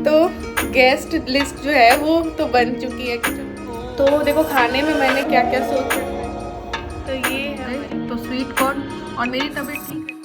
तो guest list जो है वो तो बन चुकी है। तो देखो खाने में मैंने क्या क्या सोचा, तो ये है तो स्वीट कॉर्न, और मेरी तबीयत ठीक है।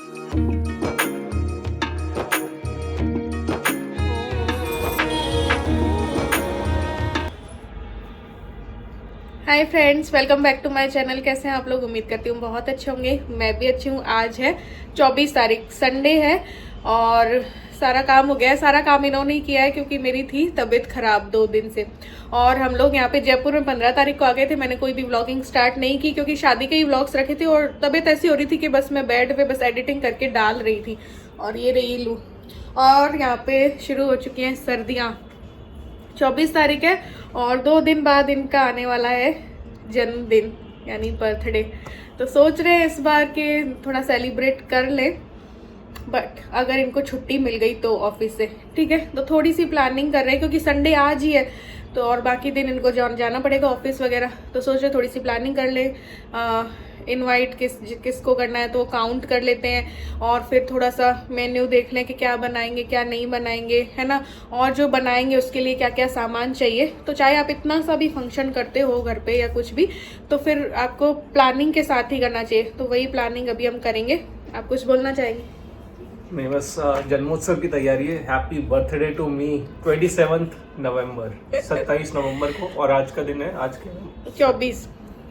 Hi friends, welcome back to my channel. कैसे हैं आप लोग? उम्मीद करती हूँ बहुत अच्छे होंगे। मैं भी अच्छी हूँ। आज है 24 तारीख, संडे है और सारा काम हो गया है। सारा काम इन्होंने ही किया है क्योंकि मेरी थी तबीयत खराब 2 दिन से। और हम लोग यहाँ पे जयपुर में 15 तारीख को आ गए थे। मैंने कोई भी व्लॉगिंग स्टार्ट नहीं की क्योंकि शादी के ही व्लॉग्स रखे थे और तबीयत ऐसी हो रही थी कि बस मैं बेड पे बस एडिटिंग करके डाल रही थी। और ये रही लू। और यहाँ पे शुरू हो चुकी हैं सर्दियाँ। 24 तारीख है और 2 दिन बाद इनका आने वाला है जन्मदिन यानी बर्थडे। तो सोच रहे हैं इस बार के थोड़ा सेलिब्रेट कर ले, बट अगर इनको छुट्टी मिल गई तो ऑफिस से ठीक है। तो थोड़ी सी प्लानिंग कर रहे हैं क्योंकि संडे आज ही है तो और बाकी दिन इनको जाना पड़ेगा ऑफिस वगैरह। तो सोच रहे थोड़ी सी प्लानिंग कर ले। इनवाइट किसको करना है तो काउंट कर लेते हैं और फिर थोड़ा सा मेन्यू देख लें कि क्या बनाएंगे क्या नहीं बनाएंगे, है ना। और जो बनाएंगे उसके लिए क्या क्या सामान चाहिए। तो चाहे आप इतना सा भी फंक्शन करते हो घर पे या कुछ भी, तो फिर आपको प्लानिंग के साथ ही करना चाहिए। तो वही प्लानिंग अभी हम करेंगे। आप कुछ बोलना चाहेंगे? नहीं, बस जन्मोत्सव की तैयारी है। हैप्पी बर्थडे टू मी 27 नवंबर, 27 नवंबर को। और आज का दिन है, आज के 24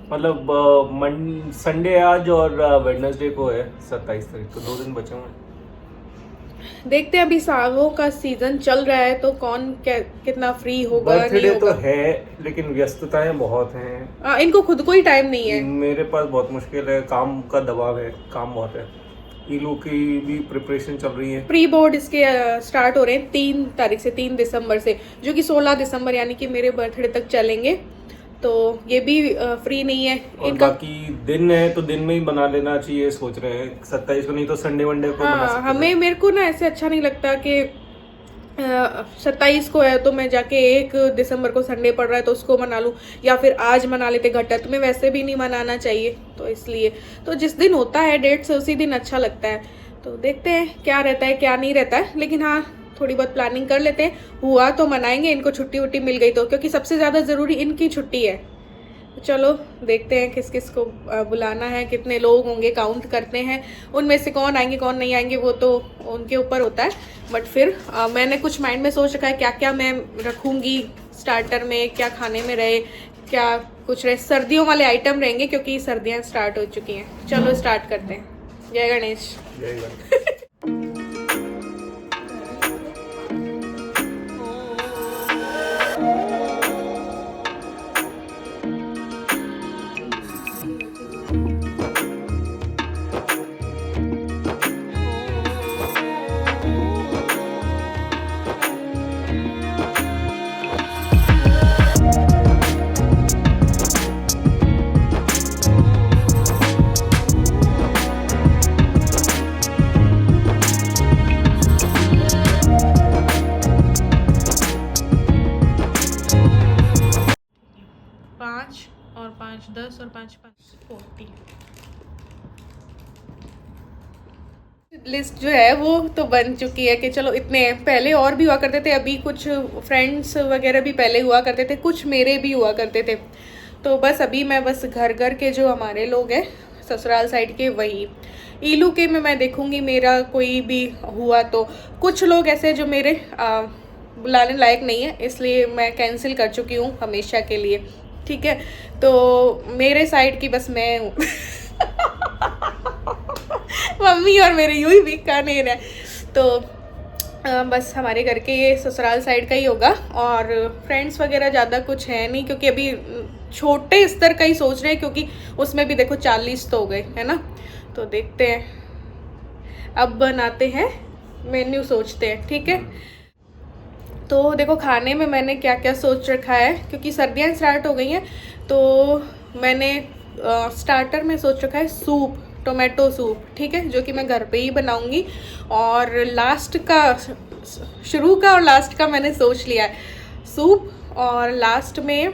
मतलब संडे आज और वेडनेसडे को है 27 तारीख को। 2 दिन बचे हुए हैं। देखते हैं। अभी सावों का सीजन चल रहा है तो कौन कितना फ्री होगा नहीं बर्थडे तो होगा। है लेकिन व्यस्तताएं बहुत हैं। इनको खुद को ही टाइम नहीं है। मेरे पास बहुत मुश्किल है, काम का दबाव है, काम बहुत है। ईलू की भी प्रिपरेशन चल रही है। प्री बोर्ड इसके स्टार्ट हो रहे हैं 3 तारीख से, 3 दिसंबर से, जो कि 16 दिसंबर यानी कि मेरे बर्थडे तक चलेंगे। तो ये भी फ्री नहीं है और इनका। बाकी दिन है तो दिन में ही बना लेना चाहिए, सोच रहे हैं 27 को, नहीं तो संडे वनडे को बना सकते हैं। मेरे को ना ऐसे अच्छा नहीं लगता कि 27 को है तो मैं जाके 1 दिसंबर को संडे पड़ रहा है तो उसको मना लूँ, या फिर आज मना लेते। घटत में वैसे भी नहीं मनाना चाहिए तो इसलिए तो जिस दिन होता है डेट से उसी दिन अच्छा लगता है। तो देखते हैं क्या रहता है क्या नहीं रहता है, लेकिन हाँ थोड़ी बहुत प्लानिंग कर लेते हैं। हुआ तो मनाएंगे, इनको छुट्टी वुट्टी मिल गई तो, क्योंकि सबसे ज़्यादा ज़रूरी इनकी छुट्टी है। तो चलो देखते हैं किस किस को बुलाना है, कितने लोग होंगे, काउंट करते हैं। उनमें से कौन आएंगे कौन नहीं आएंगे वो तो उनके ऊपर होता है। बट फिर मैंने कुछ माइंड में सोच रखा है क्या क्या मैं रखूँगी स्टार्टर में, क्या खाने में रहे, क्या कुछ रहे। सर्दियों वाले आइटम रहेंगे क्योंकि सर्दियाँ स्टार्ट हो चुकी हैं। चलो स्टार्ट करते हैं। जय गणेश। जय गणेश। और 5 10 और 5 5 40 लिस्ट जो है वो तो बन चुकी है कि चलो इतने हैं। पहले और भी हुआ करते थे, अभी कुछ फ्रेंड्स वगैरह भी पहले हुआ करते थे, कुछ मेरे भी हुआ करते थे। तो बस अभी मैं बस घर घर के जो हमारे लोग हैं ससुराल साइड के वही। ईलू के में मैं देखूंगी मेरा कोई भी हुआ तो। कुछ लोग ऐसे जो मेरे बुलाने लायक नहीं है इसलिए मैं कैंसिल कर चुकी हूँ हमेशा के लिए, ठीक है। तो मेरे साइड की बस मैं हूँ मम्मी और मेरे यूं ही बीकानेर है। तो बस हमारे घर के ये ससुराल साइड का ही होगा और फ्रेंड्स वगैरह ज़्यादा कुछ है नहीं क्योंकि अभी छोटे स्तर का ही सोच रहे हैं क्योंकि उसमें भी देखो 40 तो हो गए, है ना। तो देखते हैं, अब बनाते हैं मेन्यू, सोचते हैं, ठीक है। तो देखो खाने में मैंने क्या क्या सोच रखा है क्योंकि सर्दियाँ स्टार्ट हो गई हैं। तो मैंने स्टार्टर में सोच रखा है सूप, टोमेटो सूप, ठीक है, जो कि मैं घर पे ही बनाऊंगी। और लास्ट का, शुरू का और लास्ट का मैंने सोच लिया है सूप। और लास्ट में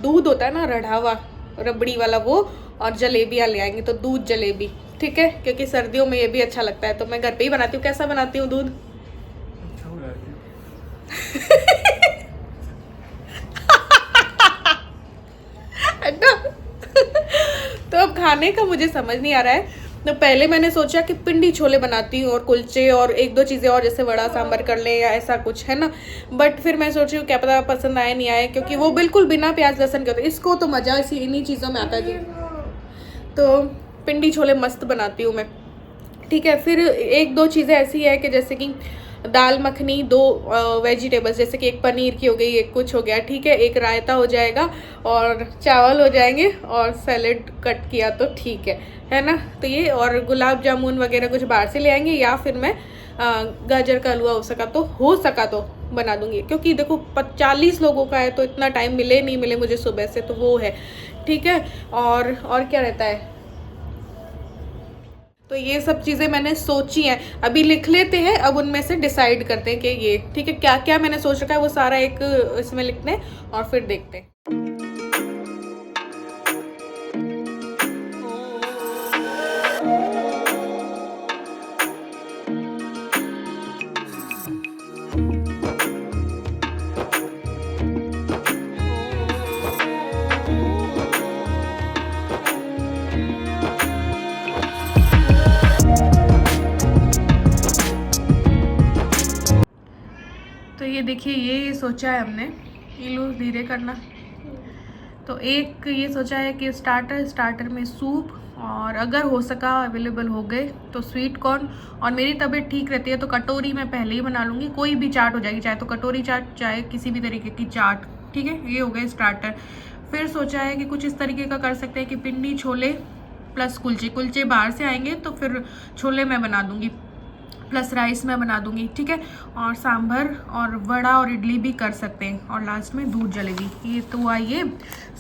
दूध होता है ना रढ़ावा रबड़ी वाला, वो और जलेबियाँ ले आएंगे तो दूध जलेबी, ठीक है, क्योंकि सर्दियों में ये भी अच्छा लगता है। तो मैं घर पे ही बनाती हूँ। कैसा बनाती हूँ दूध? तो अब खाने का मुझे समझ नहीं आ रहा है। तो पहले मैंने सोचा कि पिंडी छोले बनाती हूँ और कुलचे और एक दो चीज़ें और, जैसे वड़ा सांभर कर लें या ऐसा कुछ, है ना। बट फिर मैं सोच रही हूँ क्या पता पसंद आए नहीं आए, क्योंकि वो बिल्कुल बिना प्याज लहसुन के होते। इसको तो मज़ा इन्हीं चीज़ों में आता है जी। तो पिंडी छोले मस्त बनाती हूँ मैं, ठीक है। फिर एक दो चीज़ें ऐसी है कि जैसे कि दाल मखनी, 2 वेजिटेबल्स, जैसे कि एक पनीर की हो गई, एक कुछ हो गया, ठीक है। एक रायता हो जाएगा और चावल हो जाएंगे और सैलेड कट किया तो ठीक है ना। तो ये, और गुलाब जामुन वगैरह कुछ बाहर से ले आएंगे, या फिर मैं गाजर का हलवा हो सका तो बना दूंगी, क्योंकि देखो 40 लोगों का है तो इतना टाइम मिले नहीं मिले मुझे सुबह से, तो वो है, ठीक है। और क्या रहता है, तो ये सब चीज़ें मैंने सोची हैं, अभी लिख लेते हैं, अब उनमें से डिसाइड करते हैं कि ये ठीक है, क्या क्या मैंने सोच रखा है वो सारा एक इसमें लिखते हैं और फिर देखते हैं। तो ये देखिए, ये सोचा है हमने, लो धीरे करना। तो एक ये सोचा है कि स्टार्टर में सूप, और अगर हो सका अवेलेबल हो गए तो स्वीट कॉर्न, और मेरी तबीयत ठीक रहती है तो कटोरी मैं पहले ही बना लूँगी, कोई भी चाट हो जाएगी, चाहे तो कटोरी चाट चाहे किसी भी तरीके की चाट, ठीक है। ये हो गए स्टार्टर। फिर सोचा है कि कुछ इस तरीके का कर सकते हैं कि पिंडी छोले प्लस कुलचे बाहर से आएंगे तो फिर छोले मैं बना दूँगी, प्लस राइस मैं बना दूंगी, ठीक है। और सांभर और वड़ा और इडली भी कर सकते हैं, और लास्ट में दूध जलेबी। ये तो आइए,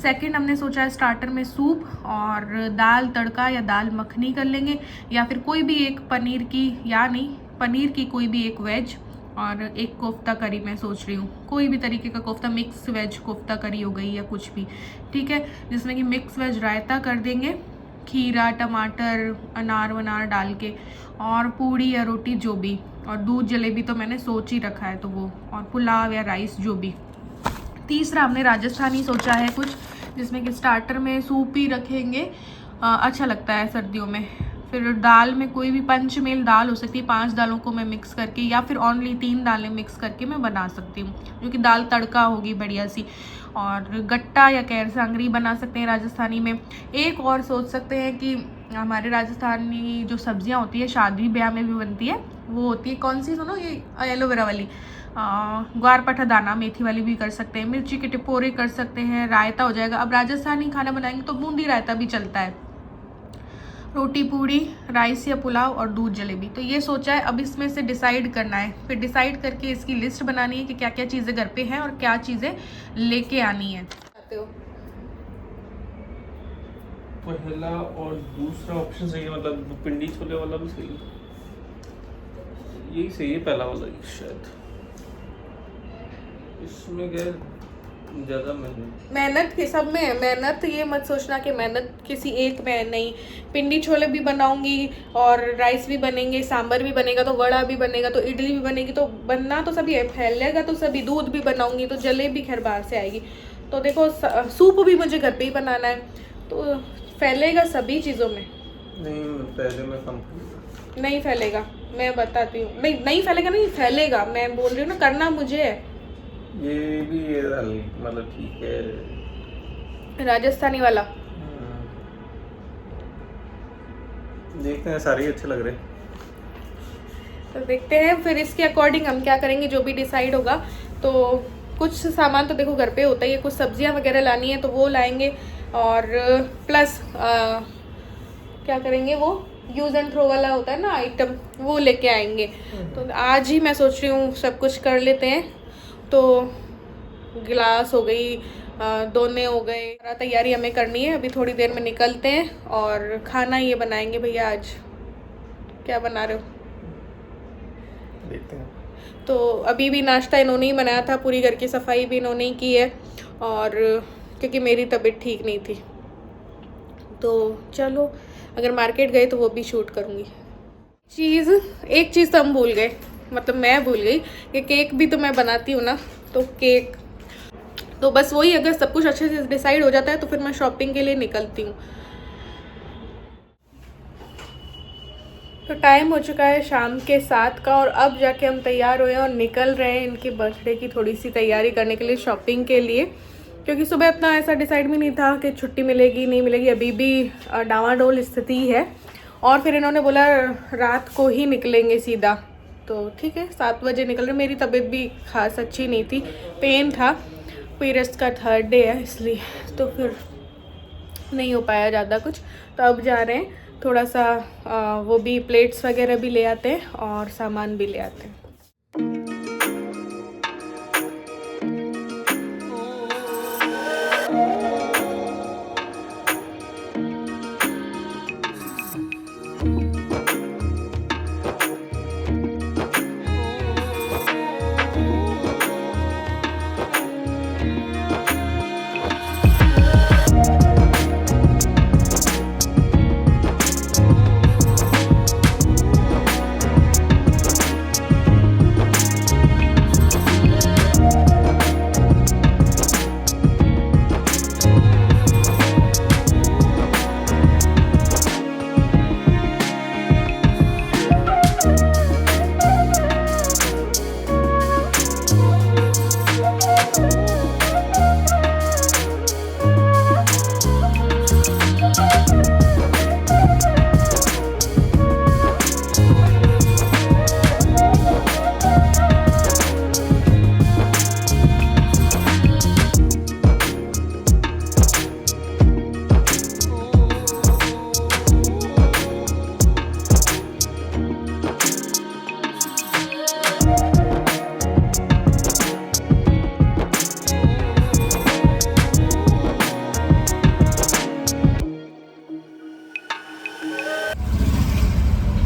सेकंड हमने सोचा है स्टार्टर में सूप और दाल तड़का या दाल मखनी कर लेंगे, या फिर कोई भी एक पनीर की कोई भी एक वेज, और एक कोफ्ता करी मैं सोच रही हूँ, कोई भी तरीके का कोफ्ता, मिक्स वेज कोफ्ता करी हो गई या कुछ भी, ठीक है। जिसमें कि मिक्स वेज रायता कर देंगे, खीरा टमाटर अनार वनार डाल के, और पूड़ी या रोटी जो भी, और दूध जलेबी तो मैंने सोच ही रखा है तो वो, और पुलाव या राइस जो भी। तीसरा हमने राजस्थानी सोचा है कुछ, जिसमें कि स्टार्टर में सूप ही रखेंगे, अच्छा लगता है सर्दियों में। फिर दाल में कोई भी पंचमेल दाल हो सकती है, 5 दालों को मैं मिक्स करके, या फिर ओनली 3 दालें मिक्स करके मैं बना सकती हूँ, जो कि दाल तड़का होगी बढ़िया सी। और गट्टा या कैर सांगरी बना सकते हैं राजस्थानी में। एक और सोच सकते हैं कि हमारे राजस्थानी जो सब्जियां होती है शादी ब्याह में भी बनती है, वो होती है कौन सी, सुनो, ये एलोवेरा वाली, ग्वार पठा दाना मेथी वाली भी कर सकते हैं, मिर्ची के टिपोरे कर सकते हैं, रायता हो जाएगा। अब राजस्थानी खाना बनाएंगे तो बूंदी रायता भी चलता है, रोटी पूड़ी राइस या पुलाव और दूध जलेबी। तो ये सोचा है, अब इसमें से डिसाइड करना है, फिर डिसाइड करके इसकी लिस्ट बनानी है कि क्या क्या चीज़ें घर पे हैं और क्या चीज़ें लेके आनी है। पहला और दूसरा ऑप्शन सही है, मतलब पिंडी छोले वाला भी सही है, यही सही है, पहला वाला ही शायद। इसमें क्या ज़्यादा मेहनत के सब में है मेहनत, ये मत सोचना कि मेहनत किसी एक में नहीं। पिंडी छोले भी बनाऊंगी और राइस भी बनेंगे, सांभर भी बनेगा, तो वड़ा भी बनेगा, तो इडली भी बनेगी, तो बनना तो सभी है, फैलेगा तो सभी। दूध भी बनाऊंगी तो जलेबी खैर बाहर से आएगी, तो देखो सूप भी मुझे घर पे ही बनाना है, तो फैलेगा सभी चीज़ों में। नहीं, पहले मैं कम नहीं फैलेगा, मैं बताती हूँ, नहीं फैलेगा, नहीं फैलेगा, मैं बोल रही हूँ ना, करना मुझे है। ये भी मतलब ठीक है, राजस्थानी वाला देखते हैं, सारे ही अच्छे लग रहे हैं, तो देखते हैं फिर इसके अकॉर्डिंग हम क्या करेंगे, जो भी डिसाइड होगा। तो कुछ सामान तो देखो घर पे होता ही है, कुछ सब्जियां वगैरह लानी है तो वो लाएंगे, और प्लस क्या करेंगे, वो यूज़ एंड थ्रो वाला होता है ना आइटम, वो लेके आएंगे। तो आज ही मैं सोच रही हूँ सब कुछ कर लेते हैं। तो गिलास हो गई, दोने हो गए, तैयारी हमें करनी है, अभी थोड़ी देर में निकलते हैं और खाना ये बनाएंगे। भैया आज क्या बना रहे हो? देखते हैं। तो अभी भी नाश्ता इन्होंने ही बनाया था, पूरी घर की सफाई भी इन्होंने ही की है, और क्योंकि मेरी तबीयत ठीक नहीं थी, तो चलो अगर मार्केट गए तो वो भी शूट करूँगी। एक चीज़ तो हम भूल गए, मतलब मैं भूल गई कि केक भी तो मैं बनाती हूँ ना, तो केक तो बस वही, अगर सब कुछ अच्छे से डिसाइड हो जाता है तो फिर मैं शॉपिंग के लिए निकलती हूँ। तो टाइम हो चुका है शाम के 7 का और अब जाके हम तैयार हुए हैं और निकल रहे हैं इनके बर्थडे की थोड़ी सी तैयारी करने के लिए, शॉपिंग के लिए, क्योंकि सुबह इतना ऐसा डिसाइड भी नहीं था कि छुट्टी मिलेगी नहीं मिलेगी, अभी भी डामाडोल स्थिति है। और फिर इन्होंने बोला रात को ही निकलेंगे सीधा, तो ठीक है 7 बजे निकल रहे। मेरी तबीयत भी खास अच्छी नहीं थी, पेन था, पीरियड्स का 3rd डे है इसलिए, तो फिर नहीं हो पाया ज़्यादा कुछ। तो अब जा रहे हैं थोड़ा सा वो भी प्लेट्स वगैरह भी ले आते हैं और सामान भी ले आते हैं।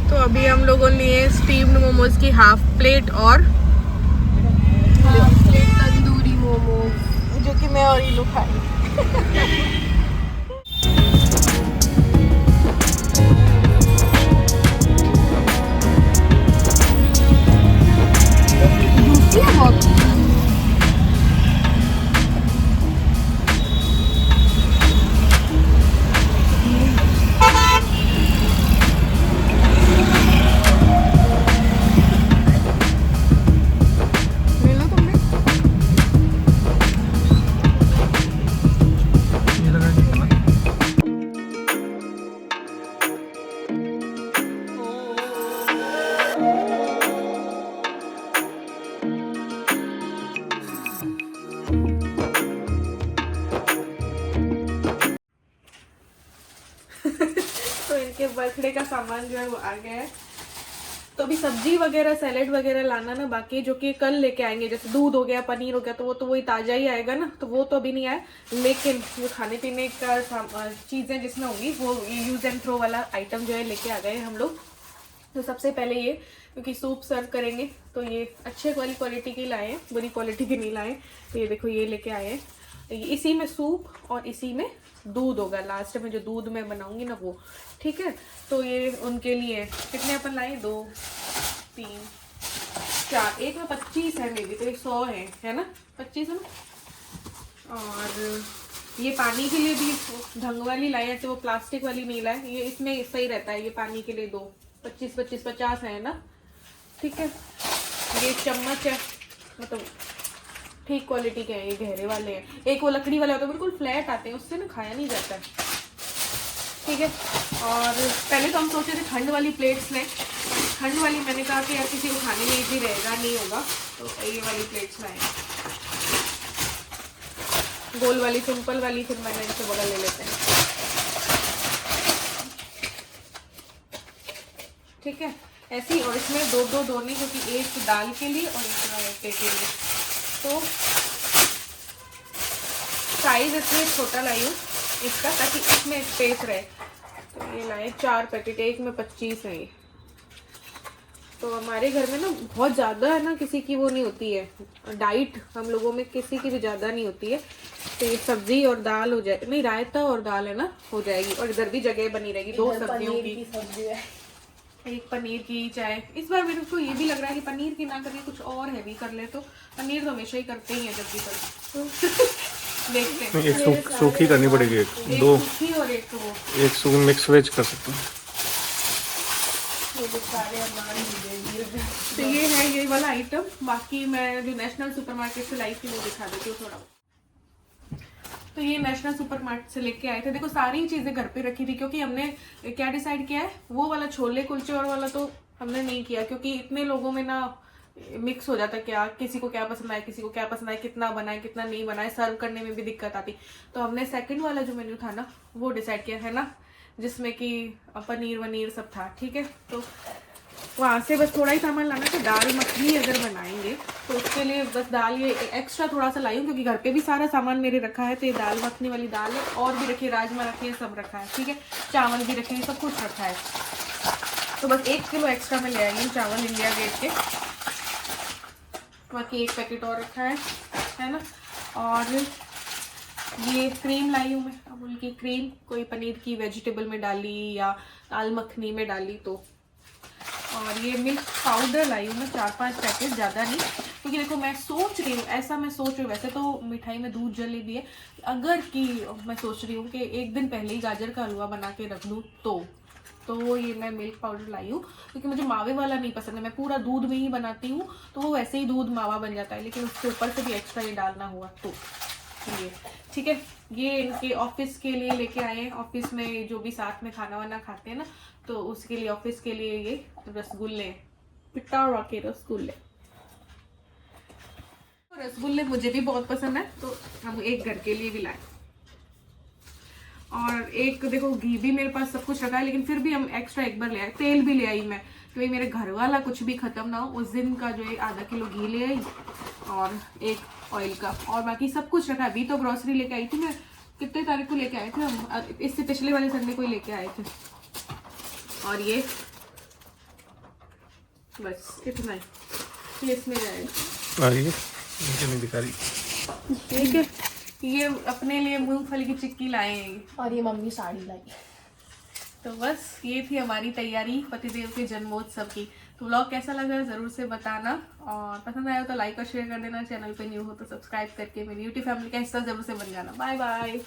तो अभी हम लोगों ने स्टीम्ड मोमोज की हाफ प्लेट और प्लेट तंदूरी मोमोज, जो कि मैं और इलू खाएंगे। तो इनके बर्थडे का सामान जो है वो आ गया है। तो अभी सब्जी वगैरह सैलेड वगैरह लाना ना बाकी, जो कि कल लेके आएंगे। जैसे दूध हो गया, पनीर हो गया, तो वो तो वही ताज़ा ही आएगा ना, तो वो तो अभी नहीं आया। लेकिन वो खाने पीने का चीज़ें जिसमें होंगी वो यूज़ एंड थ्रो वाला आइटम जो है लेके आ गए हम लोग। तो सबसे पहले ये, क्योंकि सूप सर्व करेंगे तो ये अच्छे वाली क्वालिटी की लाए हैं, बुरी क्वालिटी की नहीं लाए। तो ये देखो ये लेके आए हैं, इसी में सूप और इसी में दूध होगा लास्ट में, जो दूध मैं बनाऊंगी ना वो, ठीक है। तो ये उनके लिए कितने अपन लाए, 2 3 4, एक में 25 है मेरी, तो ये 100 है ना, 25 है ना। और ये पानी के लिए भी ढंग वाली लाई है, तो वो प्लास्टिक वाली नहीं लाए, ये इसमें सही रहता है। ये पानी के लिए 2 25 25 50 है ना, ठीक है। ये चम्मच है, मतलब ठीक क्वालिटी के हैं, ये गहरे वाले हैं। एक वो लकड़ी वाला होता है, बिल्कुल फ्लैट आते हैं, उससे ना खाया नहीं जाता है, ठीक है। और पहले तो हम सोचे थे ठंड वाली प्लेट्स लें, ठंड वाली मैंने कहा कि यार किसी को खाने में इजी रहेगा, नहीं होगा, तो ये वाली प्लेट्स लाए, गोल वाली सिंपल वाली, फिर मैंने इनसे बगल ले लेते हैं, ठीक है ऐसी। और इसमें 2 दोने, क्योंकि एक दाल के लिए और एक रायते के लिए। तो साइज इसलिए छोटा लाई हूँ इसका, ताकि इसमें स्पेस रहे। तो ये लाए 4 पैकेट, एक में 25 है ये। तो हमारे घर में ना बहुत ज़्यादा है ना, किसी की वो नहीं होती है डाइट, हम लोगों में किसी की भी ज़्यादा नहीं होती है। तो ये सब्जी और दाल हो जाए, नहीं रायता और दाल है ना, हो जाएगी। और इधर भी जगह बनी रहेगी 2 सब्जियों की। एक पनीर की चाय। इस बार मेरे को ये भी लग रहा है कि पनीर की ना करके कुछ और हैवी कर ले, तो पनीर तो हमेशा ही करते ही हैं जब भी करो। तो देखते हैं। एक सूखी करनी पड़ेगी, एक दो सूखी और एक वो। एक सूखी मिक्स वेज कर सकते हैं। तो ये है ये वाला आइटम। बाकी मैं जो नेशनल सुपरमार्केट से लाई थी वो दिखा देती हूँ थोड़ा। तो ये नेशनल सुपरमार्केट से लेके आए थे। देखो सारी चीजें घर पे रखी थी, क्योंकि हमने क्या डिसाइड किया है, वो वाला छोले कुलचे और वाला तो हमने नहीं किया, क्योंकि इतने लोगों में ना मिक्स हो जाता, क्या किसी को क्या पसंद आए, किसी को क्या पसंद आए, कितना बनाए कितना नहीं बनाए, सर्व करने में भी दिक्कत आती। तो हमने सेकंड वाला जो मेन्यू था ना वो डिसाइड किया है ना, जिसमें कि पनीर वनीर सब था। ठीक है, तो वहाँ से बस थोड़ा ही सामान लाना। तो दाल मखनी अगर बनाएंगे तो उसके लिए बस दाल ये एक्स्ट्रा थोड़ा सा लाई हूँ, क्योंकि घर पे भी सारा सामान मेरे रखा है। तो ये दाल मखनी वाली दाल है, और भी रखी है, राजमा रखे हैं, सब रखा है। ठीक है, चावल भी रखे हैं, सब कुछ रखा है। तो बस 1 किलो एक्स्ट्रा मैं ले आई हूँ चावल इंडिया गेट के। बाकी 1 पैकेट और रखा है ना। और ये क्रीम लाई हूँ मैं, अमूल की क्रीम, कोई पनीर की वेजिटेबल में डाली या दाल मखनी में डाली तो। और ये मिल्क पाउडर लाई हूँ मैं 4-5 पैकेट, ज़्यादा नहीं, क्योंकि देखो मैं सोच रही हूँ, ऐसा मैं सोच रही हूँ, वैसे तो मिठाई में दूध जलेबी है, अगर कि मैं सोच रही हूँ कि एक दिन पहले ही गाजर का हलवा बना के रख दूँ तो ये मैं मिल्क पाउडर लाई हूँ, क्योंकि मुझे मावे वाला नहीं पसंद है। मैं पूरा दूध में ही बनाती हूँ, तो वो वैसे ही दूध मावा बन जाता है, लेकिन उसके ऊपर से भी एक्स्ट्रा ये डालना हुआ तो ये। ठीक है, ये इनके ऑफिस के लिए लेके आए हैं। ऑफिस में जो भी साथ में खाना वाना खाते हैं ना, तो उसके लिए ऑफिस के लिए ये रसगुल्ले, पिटारा के रसगुल्ले। रसगुल्ले मुझे भी बहुत पसंद है, तो हम एक घर के लिए भी लाए। और एक देखो घी भी मेरे पास सब कुछ रखा है, लेकिन फिर भी हम एक्स्ट्रा एक बार ले आए। तेल भी ले आई मैं, क्योंकि मेरे घर वाला कुछ भी खत्म ना हो, उस दिन का जो है आधा किलो घी ले आई और 1 ऑयल का, और बाकी सब कुछ रखा है। अभी तो ग्रोसरी लेके आई थी मैं, कितने तारीख को लेके आए थे हम, इससे पिछले वाले संडे को ही लेके आए थे। और ये बस इतना ही, ये इसमें जाएगा। मुझे नहीं दिखा रही। ठीक है, ये अपने लिए मूंगफली की चिक्की लाए हैं, और ये मम्मी साड़ी लाई। तो बस ये थी हमारी तैयारी पतिदेव के जन्मोत्सव की। तो व्लॉग कैसा लगा जरूर से बताना, और पसंद आया तो लाइक और शेयर कर देना। चैनल पे न्यू हो तो सब्सक्राइब करके मेरी यूट्यूब फैमिली का हिस्सा जरूर से बन जाना। Bye bye.